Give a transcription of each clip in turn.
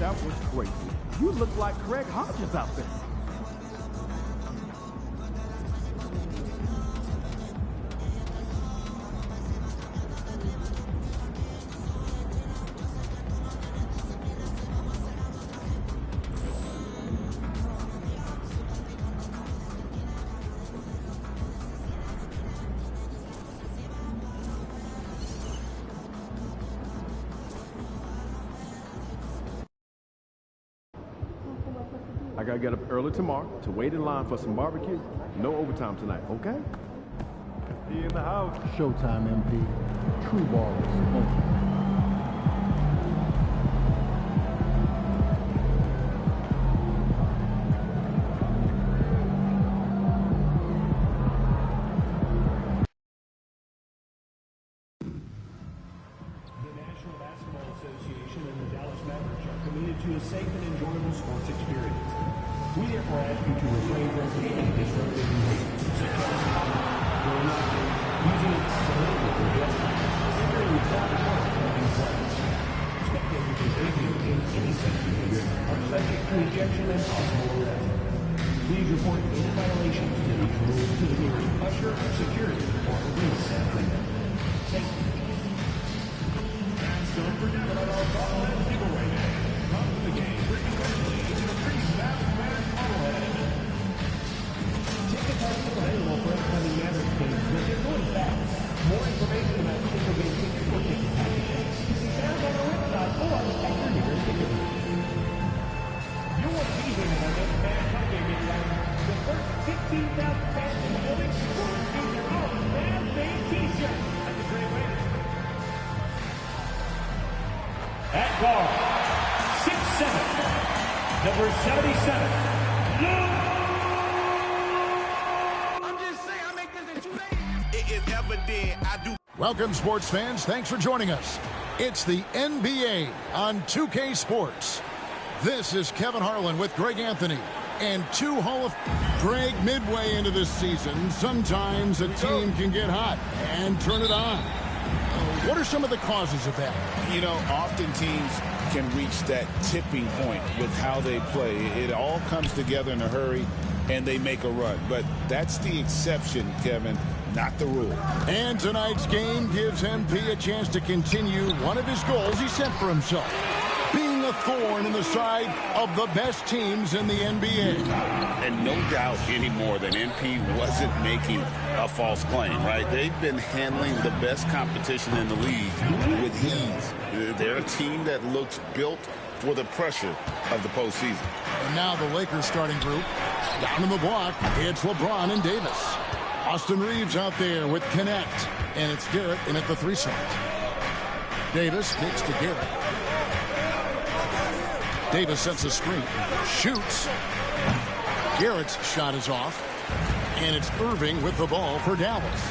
That was crazy. You look like Craig Hodges out there. I gotta get up early tomorrow to wait in line for some barbecue. No overtime tonight, okay? Be in the house. Showtime, MP. True ballers only. To a safe and enjoyable sports experience. We therefore ask you to refrain from any disruptive behavior, such as throwing objects, using inappropriate or gestures, entering without warrant in place. Spectators engaging in any such behavior are subject to ejection and possible arrest. Please report any violations to these rules to the nearest usher or security or police after them. Thank you. Don't forget about our Ballhead giveaway day. Come to the game, bring friendly to the free Fast Match Ballhead. Tickets are still available for upcoming Mavericks games, but they're going fast. More information about single game tickets or ticket packages can be found on our website or at your nearest ticket booth. You want to be here at our next Mavs home game meeting. The first 15,000 fans in the building will receive their own Mavs Day t-shirt. That's a great way. At guard, 6'7", number 77, I'm just saying, I make this in 2 days. It is evident I do. Welcome, sports fans. Thanks for joining us. It's the NBA on 2K Sports. This is Kevin Harlan with Greg Anthony and two Hall of Greg. Midway into this season, sometimes a team can get hot and turn it on. What are some of the causes of that? You know, often teams can reach that tipping point with how they play. It all comes together in a hurry, and they make a run. But that's the exception, Kevin, not the rule. And tonight's game gives MP a chance to continue one of his goals he set for himself, being a thorn in the side of the best teams in the NBA. And no doubt anymore that MP wasn't making a false claim, right? They've been handling the best competition in the league with ease. They're a team that looks built for the pressure of the postseason. And now the Lakers starting group. Down in the block, it's LeBron and Davis. Austin Reeves out there with Connect. And it's Garrett in at the 3 slot. Davis kicks to Garrett. Davis sets a screen. Shoots. Garrett's shot is off. And it's Irving with the ball for Dallas.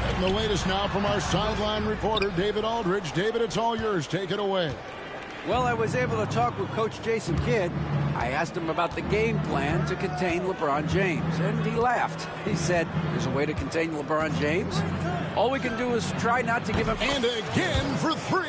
And the latest now from our sideline reporter, David Aldridge. David, it's all yours. Take it away. Well, I was able to talk with Coach Jason Kidd. I asked him about the game plan to contain LeBron James, and he laughed. He said, there's a way to contain LeBron James. All we can do is try not to give him... And again for 3.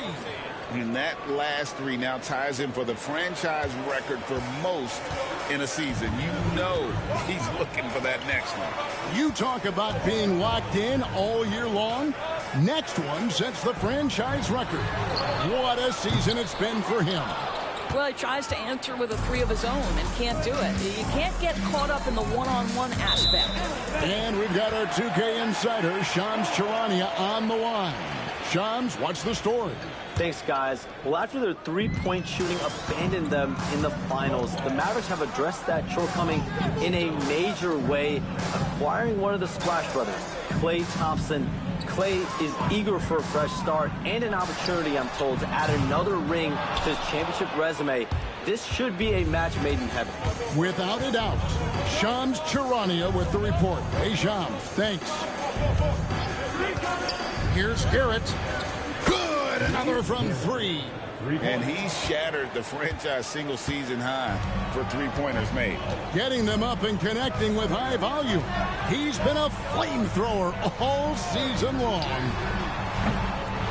And that last 3 now ties him for the franchise record for most in a season. You know he's looking for that next one. You talk about being locked in all year long. Next one sets the franchise record. What a season it's been for him. Well, he tries to answer with a 3 of his own and can't do it. You can't get caught up in the one-on-one aspect. And we've got our 2K insider, Shams Charania, on the line. Shams, what's the story? Thanks, guys. Well, after their three-point shooting abandoned them in the finals, the Mavericks have addressed that shortcoming in a major way, acquiring one of the Splash Brothers, Klay Thompson. Klay is eager for a fresh start and an opportunity, I'm told, to add another ring to his championship resume. This should be a match made in heaven. Without a doubt. Shams Charania with the report. Hey, Shams, thanks. Here's Garrett. Good! Another from 3. And he shattered the franchise single-season high for three-pointers made. Getting them up and connecting with high volume. He's been a flamethrower all season long.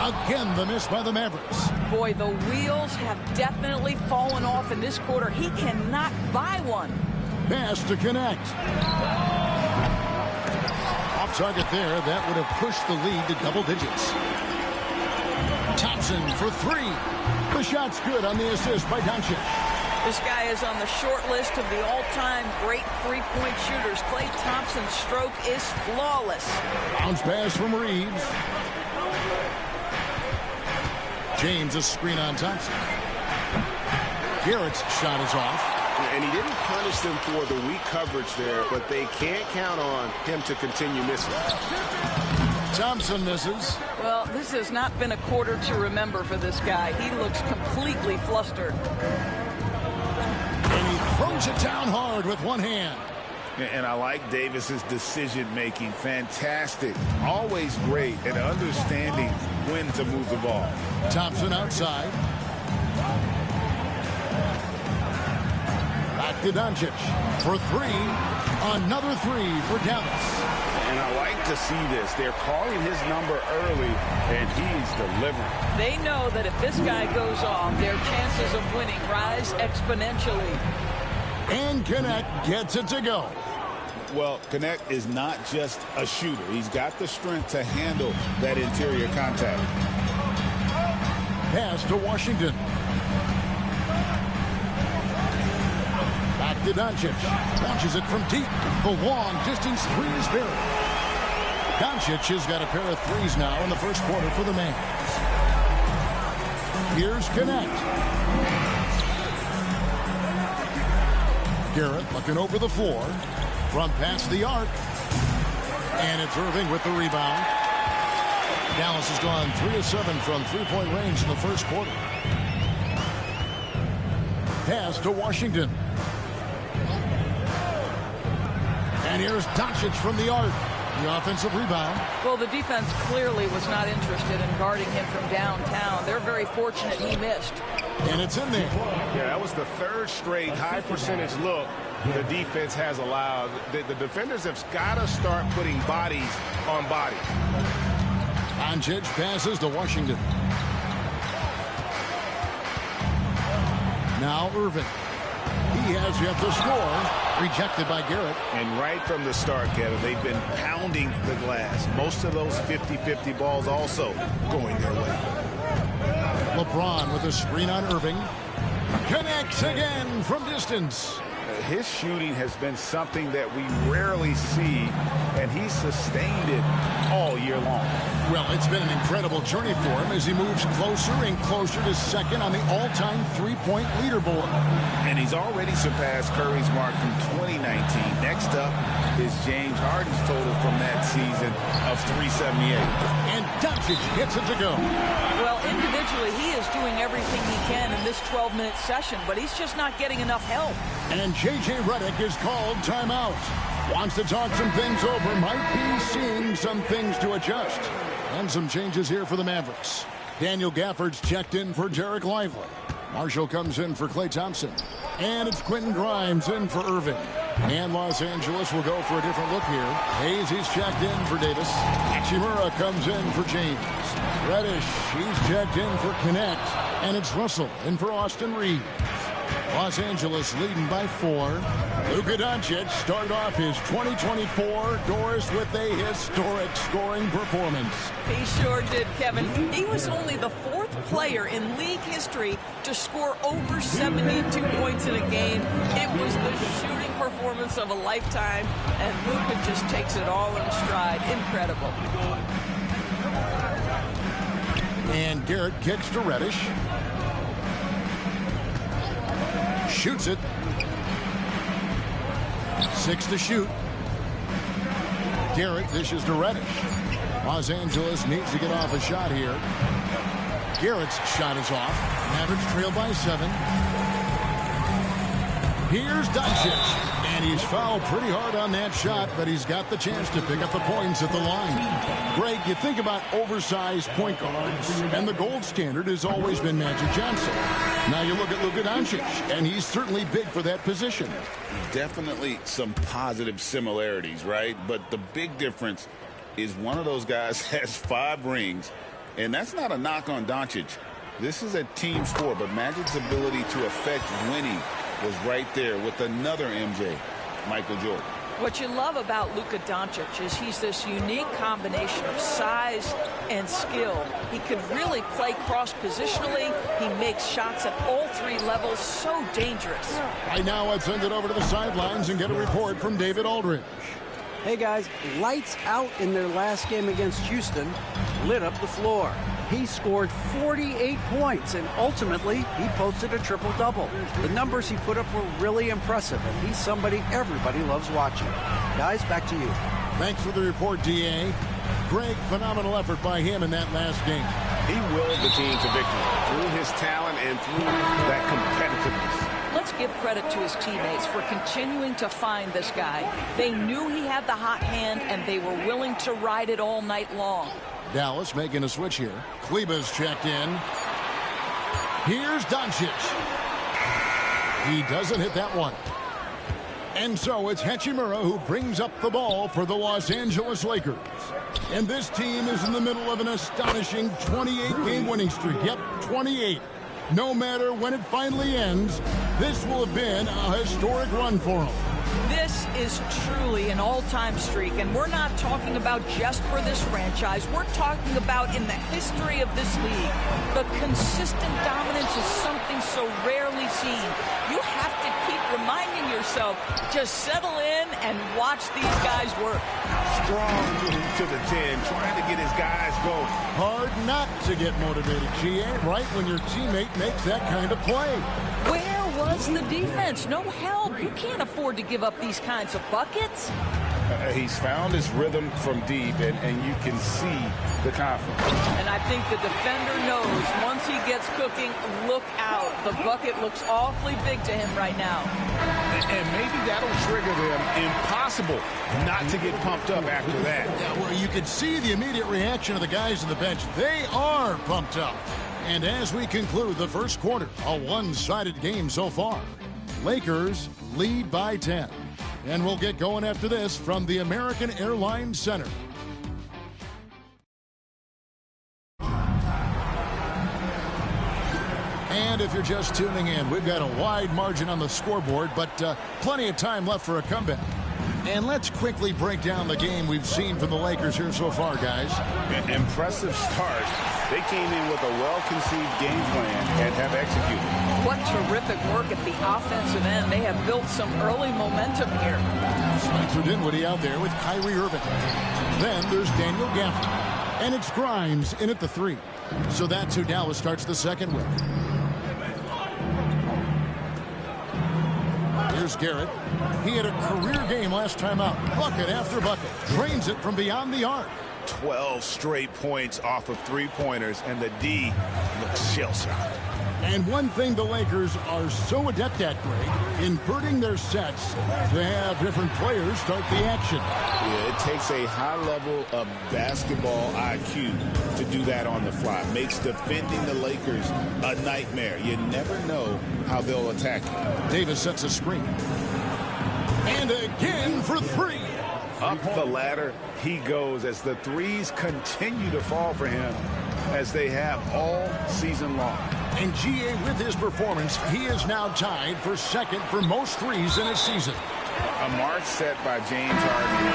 Again, the miss by the Mavericks. Boy, the wheels have definitely fallen off in this quarter. He cannot buy one. Pass to connect. Off target there. That would have pushed the lead to double digits. Thompson for three. The shot's good on the assist by Doncic. This guy is on the short list of the all-time great three-point shooters. Klay Thompson's stroke is flawless. Bounce pass from Reeves. James, a screen on Thompson. Garrett's shot is off. And he didn't punish them for the weak coverage there, but they can't count on him to continue missing. Thompson misses. Well, this has not been a quarter to remember for this guy. He looks completely flustered. And he throws it down hard with one hand. And I like Davis's decision-making. Fantastic. Always great at understanding when to move the ball. Thompson outside. Back to Doncic for three. Another three for Dallas. And I like to see this. They're calling his number early, and he's delivering. They know that if this guy goes off, their chances of winning rise exponentially. And Connect gets it to go. Well, Connect is not just a shooter. He's got the strength to handle that interior contact. Pass to Washington. Back to Doncic. Launches it from deep. The long distance three is buried. Doncic has got a pair of threes now in the first quarter for the Mavs. Here's Connect. Garrett looking over the floor. From past the arc. And it's Irving with the rebound. Dallas has gone 3 of 7 from three-point range in the first quarter. Pass to Washington. And here's Doncic from the arc. The offensive rebound. Well, the defense clearly was not interested in guarding him from downtown. They're very fortunate he missed. And it's in there. Yeah, that was the third straight high percentage look the defense has allowed. The defenders have got to start putting bodies on bodies. Doncic passes to Washington. Now Irving. He has yet to score. Rejected by Garrett. And right from the start, Kevin, they've been pounding the glass. Most of those 50-50 balls also going their way. LeBron with a screen on Irving. Connects again from distance. His shooting has been something that we rarely see, and he's sustained it all year long. Well, it's been an incredible journey for him as he moves closer and closer to second on the all-time three-point leaderboard. And he's already surpassed Curry's mark from 2019. Next up is James Harden's total from that season of 378. And Doncic gets it to go. Well, individually, he is doing everything he can in this 12-minute session, but he's just not getting enough help. And J.J. Redick is called timeout. Wants to talk some things over. Might be seeing some things to adjust. And some changes here for the Mavericks. Daniel Gafford's checked in for Derek Lively. Marshall comes in for Klay Thompson. And it's Quentin Grimes in for Irving. And Los Angeles will go for a different look here. Hayes, he's checked in for Davis. Hachimura comes in for James. Reddish, he's checked in for Connect. And it's Russell in for Austin Reeves. Los Angeles leading by 4. Luka Doncic started off his 2024 Doris with a historic scoring performance. He sure did, Kevin. He was only the 4th player in league history to score over 72 points in a game. It was the shooting performance of a lifetime, and Luka just takes it all in stride. Incredible. And Garrett kicks to Reddish. Shoots it. 6 to shoot. Garrett dishes to Reddish. Los Angeles needs to get off a shot here. Garrett's shot is off. Mavericks trail by 7. Here's Doncic. And he's fouled pretty hard on that shot, but he's got the chance to pick up the points at the line. Greg, you think about oversized point guards, and the gold standard has always been Magic Johnson. Now you look at Luka Doncic, and he's certainly big for that position. Definitely some positive similarities, right? But the big difference is one of those guys has 5 rings, and that's not a knock on Doncic. This is a team sport, but Magic's ability to affect winning was right there with another MJ, Michael Jordan. What you love about Luka Doncic is he's this unique combination of size and skill. He could really play cross-positionally. He makes shots at all three levels. So dangerous. Right now, let's send it over to the sidelines and get a report from David Aldridge. Hey, guys, lights out in their last game against Houston, lit up the floor. He scored 48 points, and ultimately, he posted a triple-double. The numbers he put up were really impressive, and he's somebody everybody loves watching. Guys, back to you. Thanks for the report, D.A. Greg, phenomenal effort by him in that last game. He willed the team to victory through his talent and through that competitiveness. Let's give credit to his teammates for continuing to find this guy. They knew he had the hot hand, and they were willing to ride it all night long. Dallas making a switch here. Kleber's checked in. Here's Doncic. He doesn't hit that one. And so it's Hachimura who brings up the ball for the Los Angeles Lakers. And this team is in the middle of an astonishing 28-game winning streak. Yep, 28. No matter when it finally ends, this will have been a historic run for them. This is truly an all-time streak, and we're not talking about just for this franchise. We're talking about in the history of this league. The consistent dominance is something so rarely seen. You have to keep reminding yourself, just settle in and watch these guys work. Strong to the 10, trying to get his guys going. Hard not to get motivated, GA, right when your teammate makes that kind of play. Where was the defense? No help. You can't afford to give up these kinds of buckets. He's found his rhythm from deep, and you can see the confidence. And I think the defender knows once he gets cooking, look out. The bucket looks awfully big to him right now. And maybe that'll trigger them. Impossible not to get pumped up after that. Yeah, well, you can see the immediate reaction of the guys on the bench. They are pumped up. And as we conclude the first quarter, a one-sided game so far. Lakers lead by 10. And we'll get going after this from the American Airlines Center. And if you're just tuning in, we've got a wide margin on the scoreboard, but plenty of time left for a comeback. And let's quickly break down the game we've seen from the Lakers here so far, guys. Impressive start. They came in with a well-conceived game plan and have executed. What terrific work at the offensive end. They have built some early momentum here. Spencer Dinwiddie out there with Kyrie Irving. Then there's Daniel Gafford. And it's Grimes in at the 3. So that's who Dallas starts the second with. Here's Garrett. He had a career game last time out. Bucket after bucket. Drains it from beyond the arc. 12 straight points off of three-pointers, and the D looks shell-shocked. And one thing the Lakers are so adept at, Greg, inverting their sets to have different players start the action. Yeah, it takes a high level of basketball IQ to do that on the fly. Makes defending the Lakers a nightmare. You never know how they'll attack you. Davis sets a screen. And again for 3. Up the ladder he goes as the threes continue to fall for him as they have all season long. And GA, with his performance, he is now tied for second for most threes in a season. A mark set by James Harden in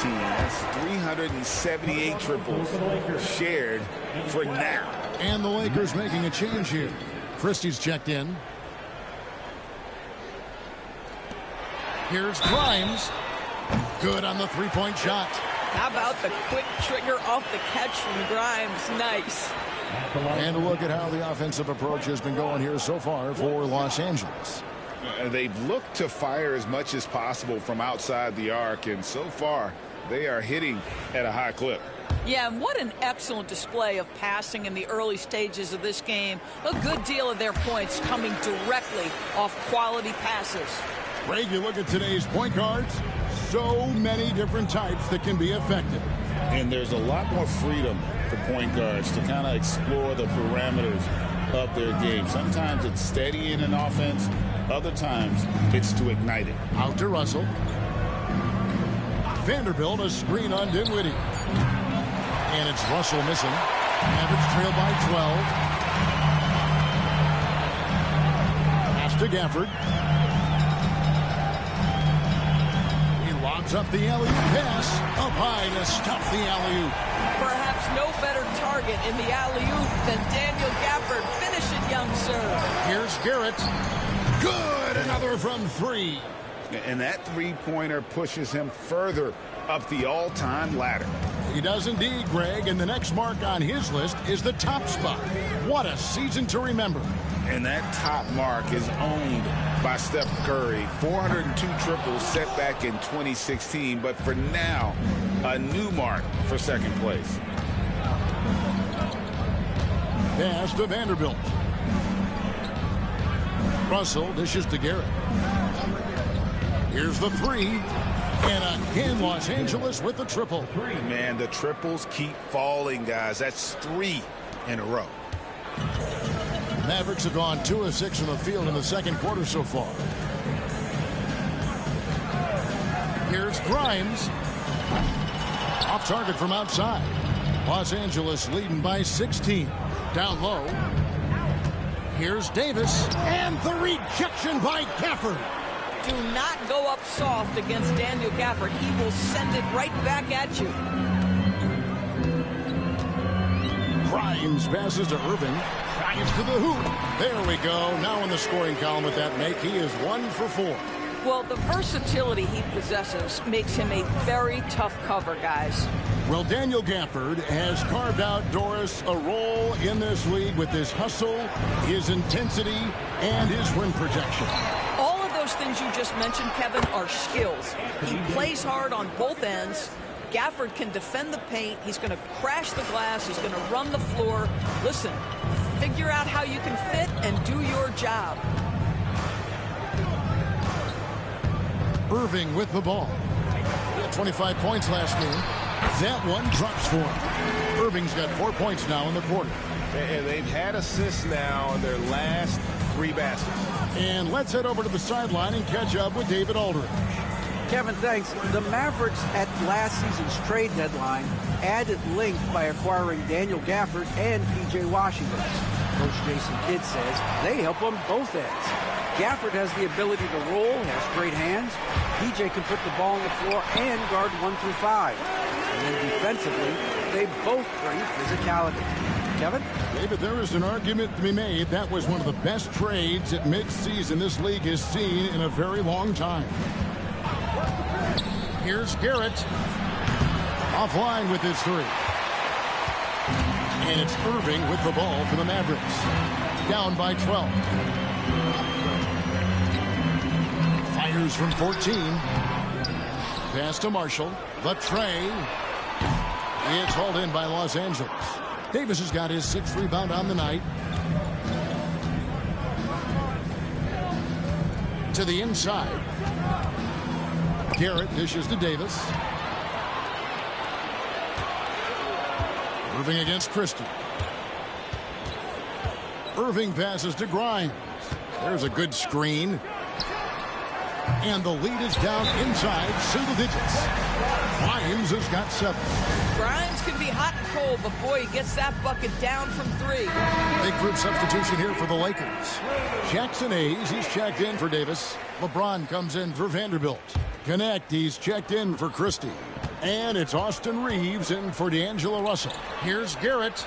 2019. That's 378 triples shared for now. And the Lakers making a change here. Christie's checked in. Here's Grimes. Good on the three-point shot. How about the quick trigger off the catch from Grimes? Nice. And a look at how the offensive approach has been going here so far for Los Angeles. They've looked to fire as much as possible from outside the arc, and so far they are hitting at a high clip. Yeah, and what an excellent display of passing in the early stages of this game. A good deal of their points coming directly off quality passes. Greg, you look at today's point guards, so many different types that can be effective. And there's a lot more freedom for point guards to kind of explore the parameters of their game. Sometimes it's steady in an offense. Other times it's to ignite it. Out to Russell. Vanderbilt, a screen on Dinwiddie. And it's Russell missing. Mavericks trail by 12. pass to Gafford. He lobs up the alley-oop pass. Up high to stuff the alley-oop. Perhaps no better target in the alley-oop than Daniel Gafford. Finish it, young sir. Here's Garrett. Good. Another from 3. And that three-pointer pushes him further up the all-time ladder. He does indeed, Greg, and the next mark on his list is the top spot. What a season to remember. And that top mark is owned by Steph Curry. 402 triples set back in 2016, but for now, a new mark for second place. Pass to Vanderbilt. Russell dishes to Garrett. Here's the 3. And again, Los Angeles with the triple. Man, the triples keep falling, guys. That's 3 in a row. Mavericks have gone 2 of 6 from the field in the second quarter so far. Here's Grimes. Off target from outside. Los Angeles leading by 16. Down low. Here's Davis. And the rejection by Gafford. Do not go up soft against Daniel Gafford. He will send it right back at you. Grimes passes to Irving. Drives to the hoop. There we go. Now in the scoring column with that make, he is 1 for 4. Well, the versatility he possesses makes him a very tough cover, guys. Well, Daniel Gafford has carved out, Doris, a role in this league with his hustle, his intensity, and his rim protection. All of those things you just mentioned, Kevin, are skills. He plays hard on both ends. Gafford can defend the paint. He's going to crash the glass. He's going to run the floor. Listen, figure out how you can fit and do your job. Irving with the ball. He had 25 points last game. That one drops for him. Irving's got 4 points now in the quarter. And they've had assists now on their last 3 baskets. And let's head over to the sideline and catch up with David Aldridge. Kevin, thanks. The Mavericks at last season's trade deadline added length by acquiring Daniel Gafford and P.J. Washington. Coach Jason Kidd says they help on both ends. Gafford has the ability to roll, has great hands. P.J. can put the ball on the floor and guard 1 through 5. And then defensively, they both bring physicality. Kevin? David, there is an argument to be made. That was one of the best trades at midseason this league has seen in a very long time. Here's Garrett. Offline with his 3. And it's Irving with the ball for the Mavericks. Down by 12. Fires from 14. Pass to Marshall. The tray. It's hauled in by Los Angeles. Davis has got his 6th rebound on the night. To the inside. Garrett dishes to Davis. Irving against Christie. Irving passes to Grimes. There's a good screen. And the lead is down inside single digits. Grimes has got 7. Grimes can be hot and cold, but boy, he gets that bucket down from 3. Big group substitution here for the Lakers. Jackson Hayes, he's checked in for Davis. LeBron comes in for Vanderbilt. Connect, he's checked in for Christie. And it's Austin Reeves in for D'Angelo Russell. Here's Garrett.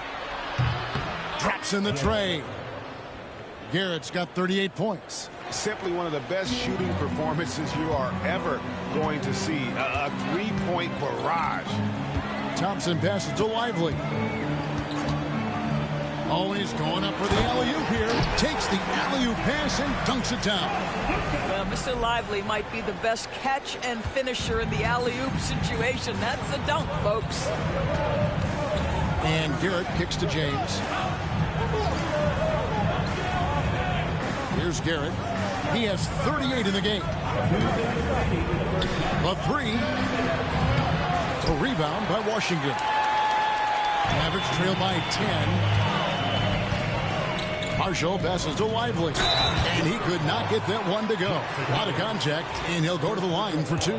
Drops in the tray. Garrett's got 38 points. Simply one of the best shooting performances you are ever going to see. A 3-point barrage. Thompson passes to Lively. Always going up for the alley-oop here. Takes the alley-oop pass and dunks it down. Well, Mr. Lively might be the best catch and finisher in the alley-oop situation. That's a dunk, folks. And Garrett kicks to James. Here's Garrett. He has 38 in the game. The 3. A rebound by Washington. Mavericks trail by 10. Marshall passes to Lively. And he could not get that one to go. Out of contact, and he'll go to the line for 2.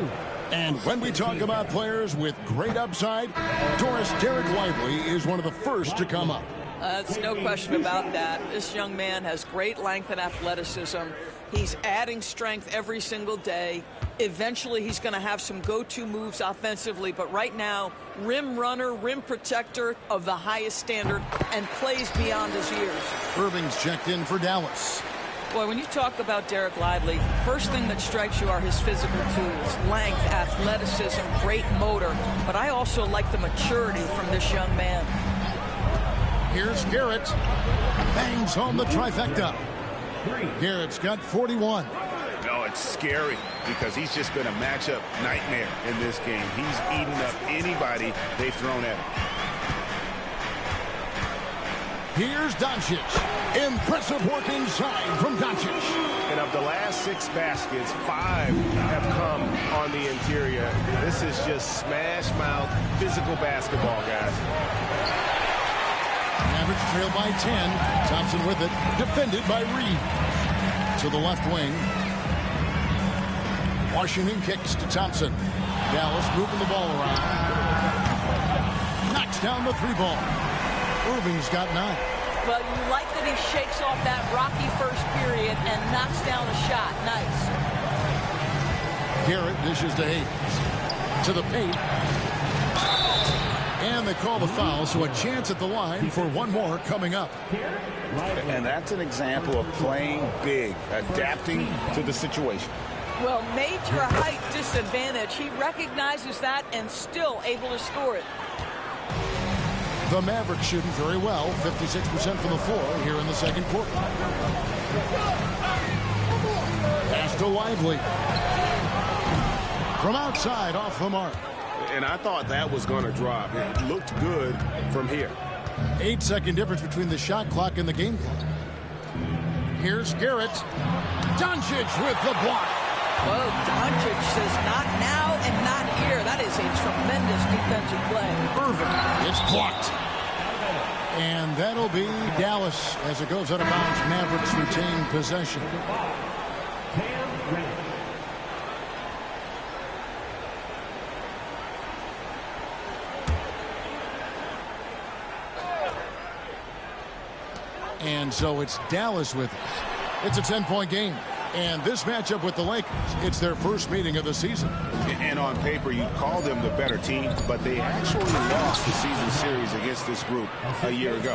And when we talk about players with great upside, Doris Derek Lively is one of the first to come up. There's no question about that. This young man has great length and athleticism. He's adding strength every single day. Eventually, he's going to have some go-to moves offensively, but right now, rim runner, rim protector of the highest standard, and plays beyond his years. Irving's checked in for Dallas. Boy, when you talk about Derek Lively, first thing that strikes you are his physical tools, length, athleticism, great motor, but I also like the maturity from this young man. Here's Garrett. Bangs home the trifecta. Garrett's got 41. No, it's scary because he's just been a matchup nightmare in this game. He's eaten up anybody they've thrown at him. Here's Doncic. Impressive work inside from Doncic. And of the last 6 baskets, 5 have come on the interior. This is just smash mouth physical basketball, guys. Mavericks trail by 10. Thompson with it. Defended by Reed. To the left wing. Washington kicks to Thompson. Dallas moving the ball around. Knocks down the 3-ball. Irving's got 9. Well, you like that he shakes off that rocky first period and knocks down a shot. Nice. Garrett dishes to Hayes. To the paint. And they call the foul, so a chance at the line for one more coming up. And that's an example of playing big, adapting to the situation. Well, major height disadvantage. He recognizes that and still able to score it. The Mavericks shooting very well, 56% from the floor here in the second quarter. Pass to Lively. From outside, off the mark. And I thought that was going to drop. It looked good from here. 8-second difference between the shot clock and the game clock. Here's Garrett. Doncic with the block. Well, Doncic says not now and not here. That is a tremendous defensive play. Irving, it's blocked. And that'll be Dallas as it goes out of bounds. Mavericks retain possession. And so it's Dallas with us. It's a 10-point game. And this matchup with the Lakers, it's their first meeting of the season. And on paper, you call them the better team, but they actually lost the season series against this group a year ago.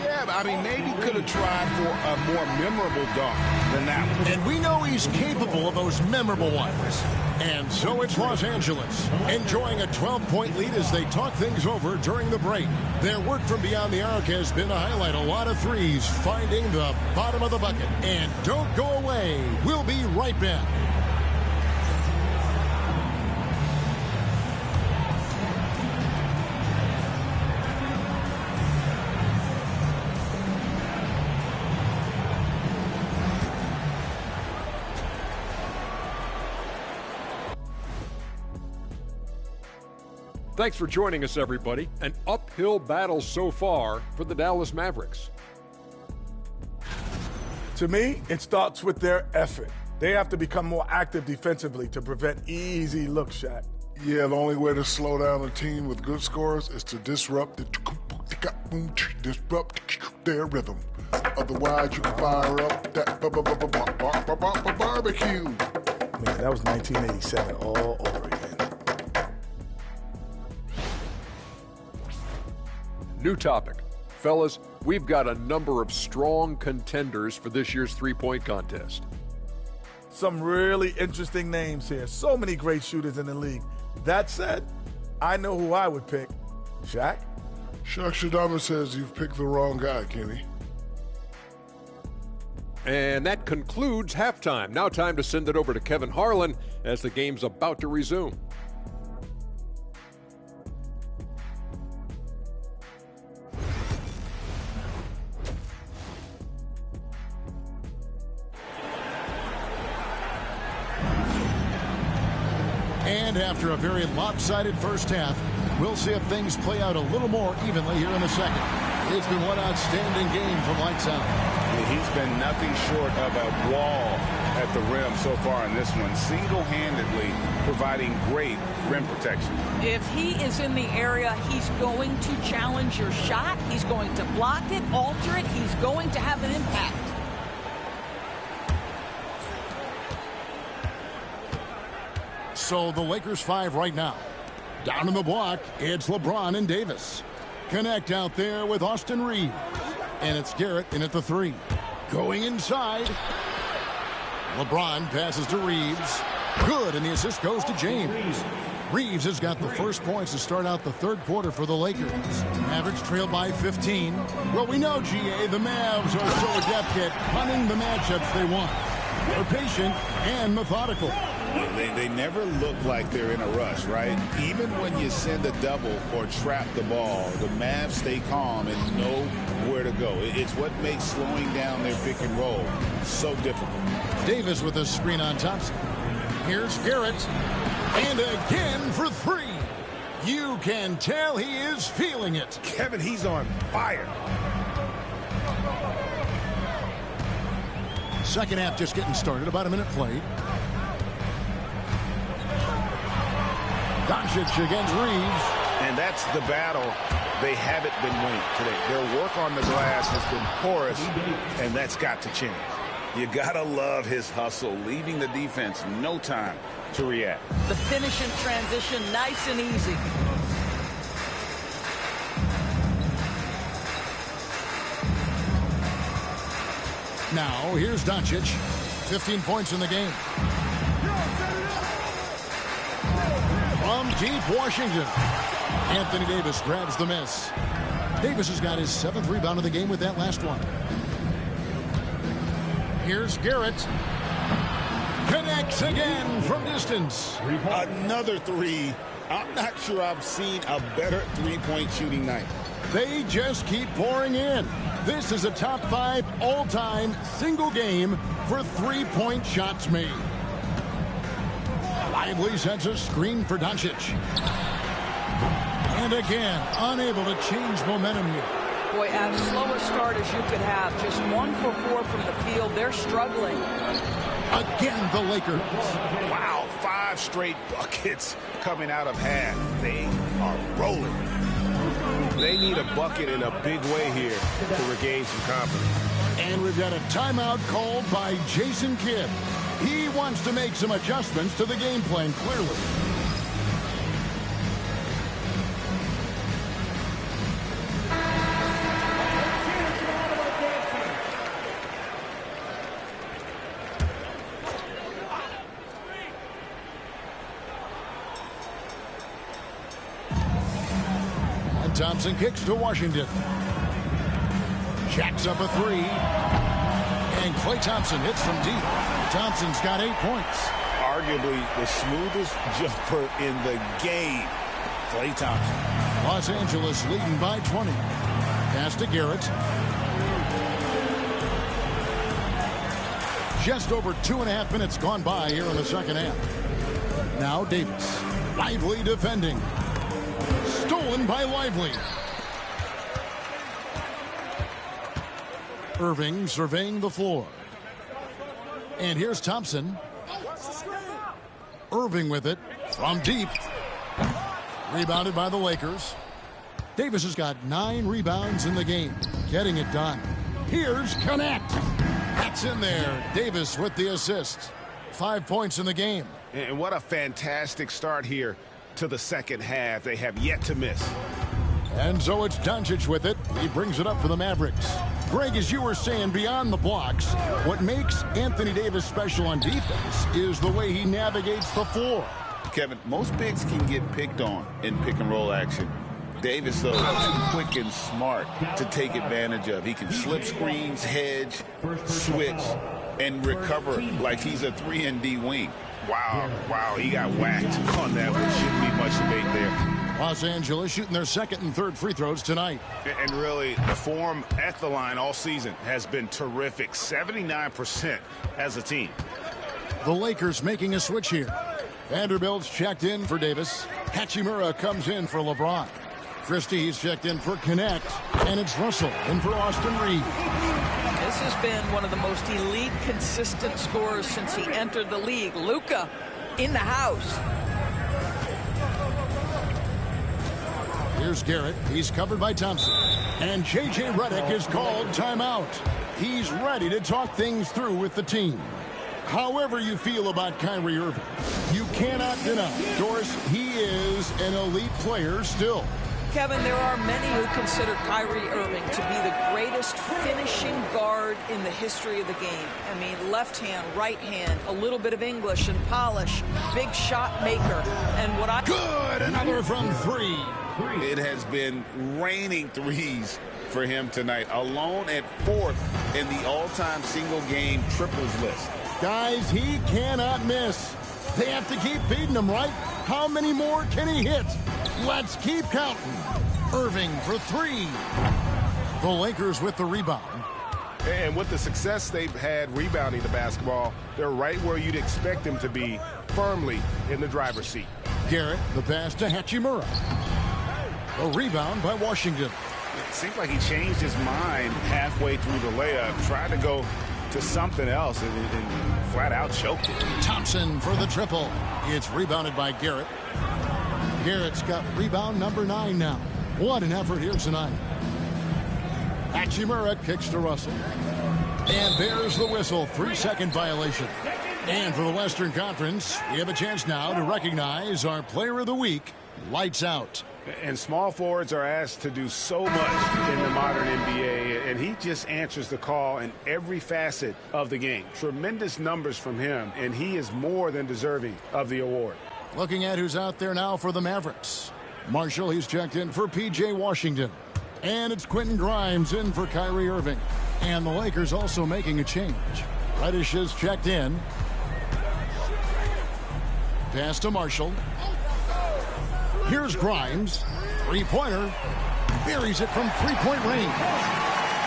Yeah, but I mean, maybe could have tried for a more memorable dunk than that one. And we know he's capable of those memorable ones. And so it's Los Angeles, enjoying a 12-point lead as they talk things over during the break. Their work from beyond the arc has been to highlight a lot of threes, finding the bottom of the bucket. And don't go away. We'll be right back. Thanks for joining us, everybody. An uphill battle so far for the Dallas Mavericks. To me, it starts with their effort. They have to become more active defensively to prevent easy look shot. Yeah, the only way to slow down a team with good scores is to disrupt their rhythm. Otherwise, you can fire up that barbecue. Man, that was 1987 all over again. New topic. Fellas, we've got a number of strong contenders for this year's three-point contest. Some really interesting names here. So many great shooters in the league. That said, I know who I would pick. Shaq? Shaq Shadama says you've picked the wrong guy, Kenny. And that concludes halftime. Now time to send it over to Kevin Harlan as the game's about to resume. And after a very lopsided first half, we'll see if things play out a little more evenly here in the second. It's been one outstanding game from lights out. He's been nothing short of a wall at the rim so far in this one, single-handedly providing great rim protection. If he is in the area, he's going to challenge your shot. He's going to block it, alter it. He's going to have an impact. So the Lakers 5 right now. Down in the block, it's LeBron and Davis. Connect out there with Austin Reeves. And it's Garrett in at the 3. Going inside. LeBron passes to Reeves. Good, and the assist goes to James. Reeves has got the first points to start out the third quarter for the Lakers. Mavericks trail by 15. Well, we know, GA, the Mavs are so adept at hunting the matchups they want. They're patient and methodical. They never look like they're in a rush, right? Even when you send a double or trap the ball, the Mavs stay calm and know where to go. It's what makes slowing down their pick and roll so difficult. Davis with a screen on Thompson. Here's Garrett. And again for 3. You can tell he is feeling it. Kevin, he's on fire. Second half just getting started. About a minute played. Doncic against Reeves. And that's the battle they haven't been winning today. Their work on the glass has been porous, and that's got to change. You gotta love his hustle, leaving the defense no time to react. The finish in transition, nice and easy. Now, here's Doncic. 15 points in the game. From deep Washington, Anthony Davis grabs the miss. Davis has got his 7th rebound of the game with that last one. Here's Garrett. Connects again from distance. Another 3. I'm not sure I've seen a better three-point shooting night. They just keep pouring in. This is a top 5 all-time single game for three-point shots made. Lively sets a screen for Doncic. And again, unable to change momentum here. Boy, as slow a start as you could have. Just 1 for 4 from the field. They're struggling. Again, the Lakers. Wow, 5 straight buckets coming out of half. They are rolling. They need a bucket in a big way here to regain some confidence. And we've got a timeout called by Jason Kidd. He wants to make some adjustments to the game plan, clearly. And Thompson kicks to Washington. Jacks up a 3. And Klay Thompson hits from deep. Thompson's got 8 points. Arguably the smoothest jumper in the game. Klay Thompson. Los Angeles leading by 20. Pass to Garrett. Just over 2.5 minutes gone by here in the second half. Now Davis. Lively defending. Stolen by Lively. Irving surveying the floor. And here's Thompson. Irving with it from deep. Rebounded by the Lakers. Davis has got 9 rebounds in the game. Getting it done. Here's Connect. That's in there. Davis with the assist. 5 points in the game. And what a fantastic start here to the second half. They have yet to miss. And so it's Doncic with it. He brings it up for the Mavericks. Greg, as you were saying, beyond the blocks, what makes Anthony Davis special on defense is the way he navigates the floor. Kevin, most bigs can get picked on in pick-and-roll action. Davis, though, too quick and smart to take advantage of. He can slip screens, hedge, switch, and recover like he's a 3-and-D wing. Wow, he got whacked on that one. Shouldn't be much debate there. Los Angeles shooting their 2nd and 3rd free throws tonight. And really, the form at the line all season has been terrific. 79% as a team. The Lakers making a switch here. Vanderbilt's checked in for Davis. Hachimura comes in for LeBron. Christie's checked in for Connect. And it's Russell in for Austin Reeves. This has been one of the most elite, consistent scorers since he entered the league. Luka in the house. Here's Garrett. He's covered by Thompson. And J.J. Redick is called timeout. He's ready to talk things through with the team. However you feel about Kyrie Irving, you cannot deny, Doris, he is an elite player still. Kevin, there are many who consider Kyrie Irving to be the greatest finishing guard in the history of the game. I mean, left hand, right hand, a little bit of English and polish, big shot maker. And what I... Good! Another from three. It has been raining threes for him tonight, alone at 4th in the all-time single-game triples list. Guys, he cannot miss. They have to keep feeding him, right? How many more can he hit? Let's keep counting. Irving for three. The Lakers with the rebound. And with the success they've had rebounding the basketball, they're right where you'd expect them to be, firmly in the driver's seat. Garrett, the pass to Hachimura. A rebound by Washington. It seems like he changed his mind halfway through the layup, tried to go to something else and flat out choked it. Thompson for the triple. It's rebounded by Garrett. Garrett's got rebound number 9 now. What an effort here tonight. Hachimura kicks to Russell. And there's the whistle. 3-second violation. And for the Western Conference, we have a chance now to recognize our Player of the Week. Lights out. And small forwards are asked to do so much in the modern NBA, and he just answers the call in every facet of the game. Tremendous numbers from him, and he is more than deserving of the award. Looking at who's out there now for the Mavericks. Marshall, he's checked in for P.J. Washington. And it's Quentin Grimes in for Kyrie Irving. And the Lakers also making a change. Reddish is checked in. Pass to Marshall. Here's Grimes. Three-pointer. Buries it from three-point range.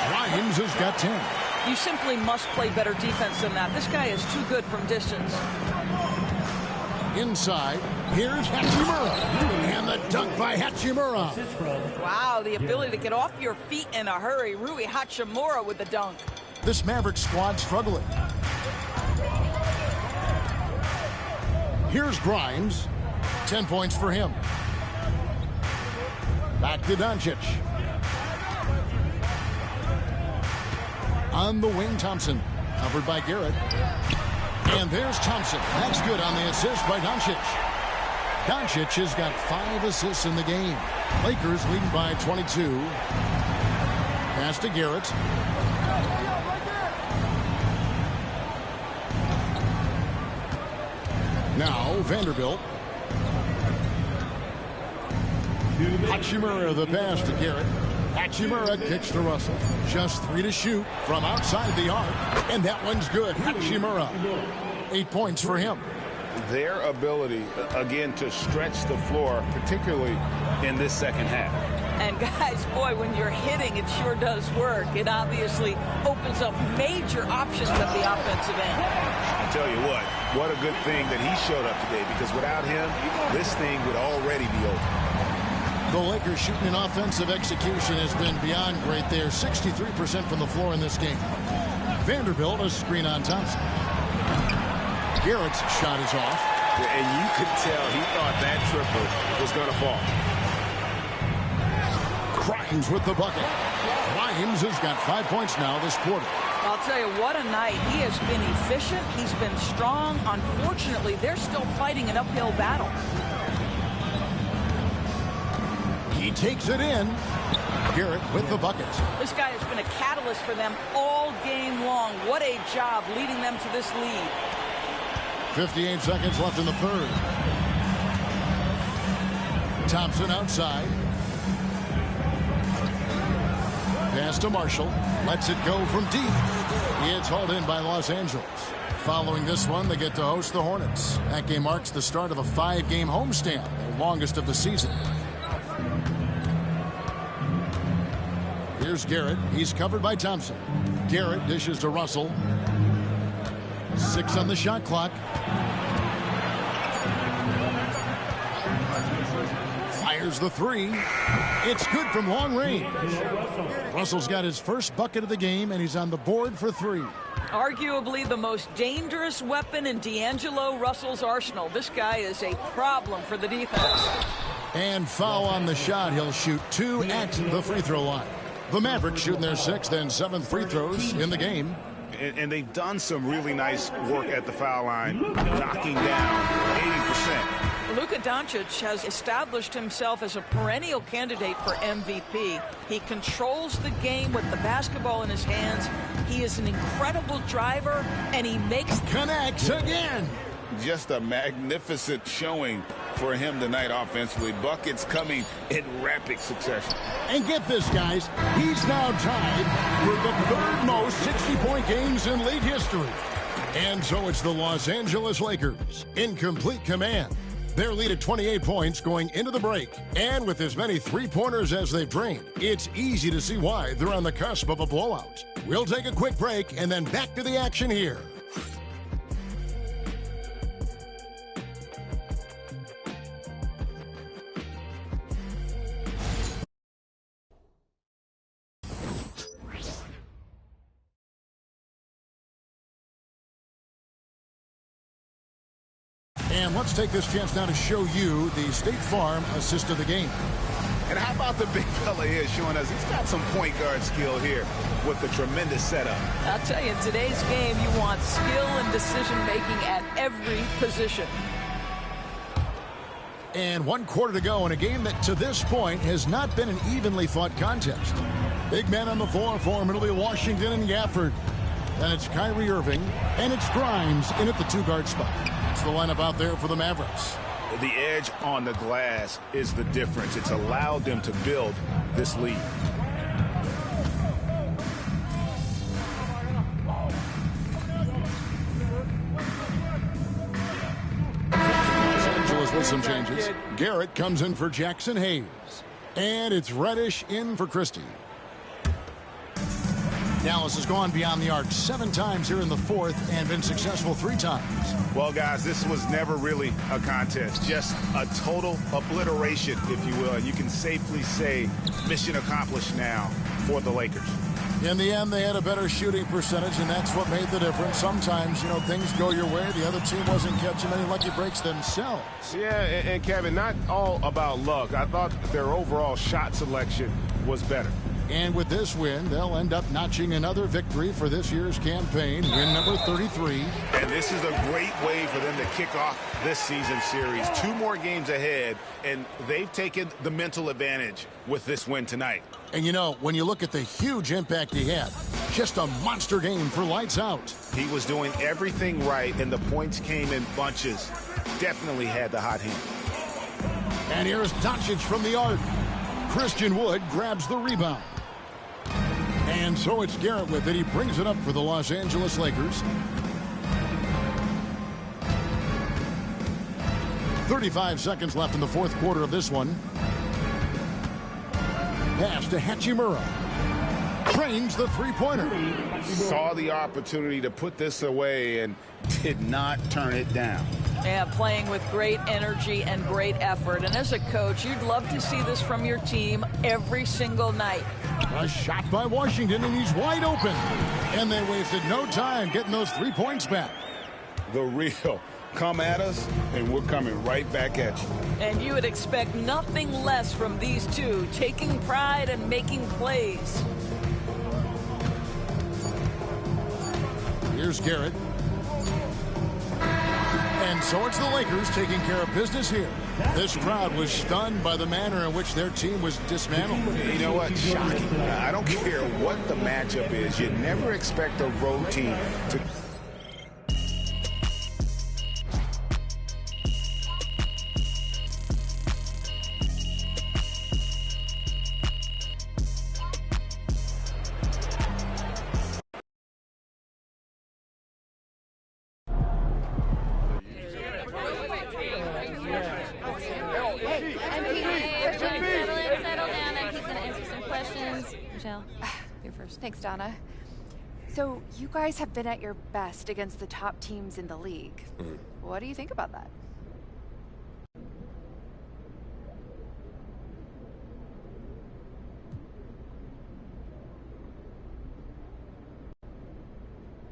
Grimes has got 10. You simply must play better defense than that. This guy is too good from distance. Inside, here's Hachimura. And the dunk by Hachimura. Wow, the ability to get off your feet in a hurry. Rui Hachimura with the dunk. This Maverick squad struggling. Here's Grimes. 10 points for him. Back to Doncic. On the wing, Thompson. Covered by Garrett. And there's Thompson. That's good on the assist by Doncic. Doncic has got 5 assists in the game. Lakers leading by 22. Pass to Garrett. Now Vanderbilt. Hachimura the pass to Garrett. Hachimura kicks to Russell. Just 3 to shoot from outside the arc. And that one's good. Hachimura. 8 points for him. Their ability, again, to stretch the floor, particularly in this second half. And guys, boy, when you're hitting, it sure does work. It obviously opens up major options at the offensive end. I tell you what a good thing that he showed up today, because without him, this thing would already be over. The Lakers shooting in offensive execution has been beyond great there. 63% from the floor in this game. Vanderbilt, a screen on Thompson. Garrett's shot is off. And you could tell he thought that triple was going to fall. Grimes with the bucket. Grimes has got 5 points now this quarter. I'll tell you, what a night. He has been efficient. He's been strong. Unfortunately, they're still fighting an uphill battle. He takes it in. Garrett with the bucket. This guy has been a catalyst for them all game long. What a job leading them to this lead. 58 seconds left in the third. Thompson outside. Pass to Marshall. Lets it go from deep. It's hauled in by Los Angeles. Following this one, they get to host the Hornets. That game marks the start of a 5-game homestand, the longest of the season. Here's Garrett. He's covered by Thompson. Garrett dishes to Russell. 6 on the shot clock. Fires the 3. It's good from long range. Russell's got his first bucket of the game, and he's on the board for 3. Arguably the most dangerous weapon in D'Angelo Russell's arsenal. This guy is a problem for the defense. And foul on the shot. He'll shoot 2 at the free throw line. The Mavericks shooting their 6th and 7th free throws in the game. And they've done some really nice work at the foul line, knocking down 80%. Luka Doncic has established himself as a perennial candidate for MVP. He controls the game with the basketball in his hands. He is an incredible driver, and he connects again. Just a magnificent showing for him tonight offensively. Buckets coming in rapid succession. And get this, guys, he's now tied for the third most 60-point games in league history. And so it's the Los Angeles Lakers in complete command. Their lead at 28 points going into the break. And with as many three-pointers as they've drained, it's easy to see why they're on the cusp of a blowout. We'll take a quick break and then back to the action here. And let's take this chance now to show you the State Farm assist of the game. And how about the big fella here showing us he's got some point guard skill here with the tremendous setup. I'll tell you, in today's game, you want skill and decision-making at every position. And 1 quarter to go in a game that to this point has not been an evenly fought contest. Big men on the floor for him. It'll be Washington and Gafford. Then it's Kyrie Irving, and it's Grimes in at the 2-guard spot. That's the lineup out there for the Mavericks. The edge on the glass is the difference. It's allowed them to build this lead. Los Angeles with some changes. Garrett comes in for Jackson Hayes. And it's Reddish in for Christie. Dallas has gone beyond the arc 7 times here in the fourth and been successful 3 times. Well, guys, this was never really a contest, just a total obliteration, if you will. And you can safely say mission accomplished now for the Lakers. In the end, they had a better shooting percentage, and that's what made the difference. Sometimes, you know, things go your way. The other team wasn't catching many lucky breaks themselves. Yeah, and Kevin, not all about luck. I thought their overall shot selection was better. And with this win, they'll end up notching another victory for this year's campaign, win number 33. And this is a great way for them to kick off this season series. 2 more games ahead, and they've taken the mental advantage with this win tonight. And, you know, when you look at the huge impact he had, just a monster game for lights out. He was doing everything right, and the points came in bunches. Definitely had the hot hand. And here's Doncic from the arc. Christian Wood grabs the rebound. And so it's Garrett with it. He brings it up for the Los Angeles Lakers. 35 seconds left in the fourth quarter of this one. Pass to Hachimura. Trains the three-pointer. Saw the opportunity to put this away and did not turn it down. Yeah, playing with great energy and great effort. And as a coach, you'd love to see this from your team every single night. A shot by Washington, and he's wide open. And they wasted no time getting those 3 points back. The real. Come at us, and we're coming right back at you. And you would expect nothing less from these two, taking pride and making plays. Here's Garrett. And so it's the Lakers taking care of business here. This crowd was stunned by the manner in which their team was dismantled. You know what? Shocking. I don't care what the matchup is. You never expect a road team to... Thanks, Donna. So you guys have been at your best against the top teams in the league. What do you think about that?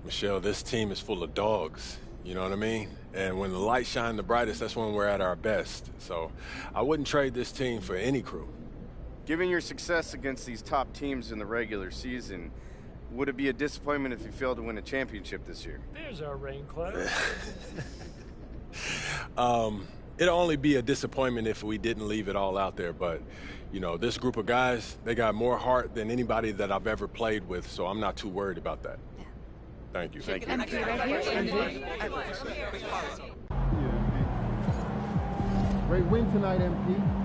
Michelle, this team is full of dogs. You know what I mean? And when the lights shine the brightest, that's when we're at our best. So I wouldn't trade this team for any crew. Given your success against these top teams in the regular season, would it be a disappointment if you failed to win a championship this year? There's our rain cloud. It'll only be a disappointment if we didn't leave it all out there. But, you know, this group of guys, they got more heart than anybody that I've ever played with, so I'm not too worried about that. Yeah. Thank you. Thank you. MP right here. Great win tonight, MP.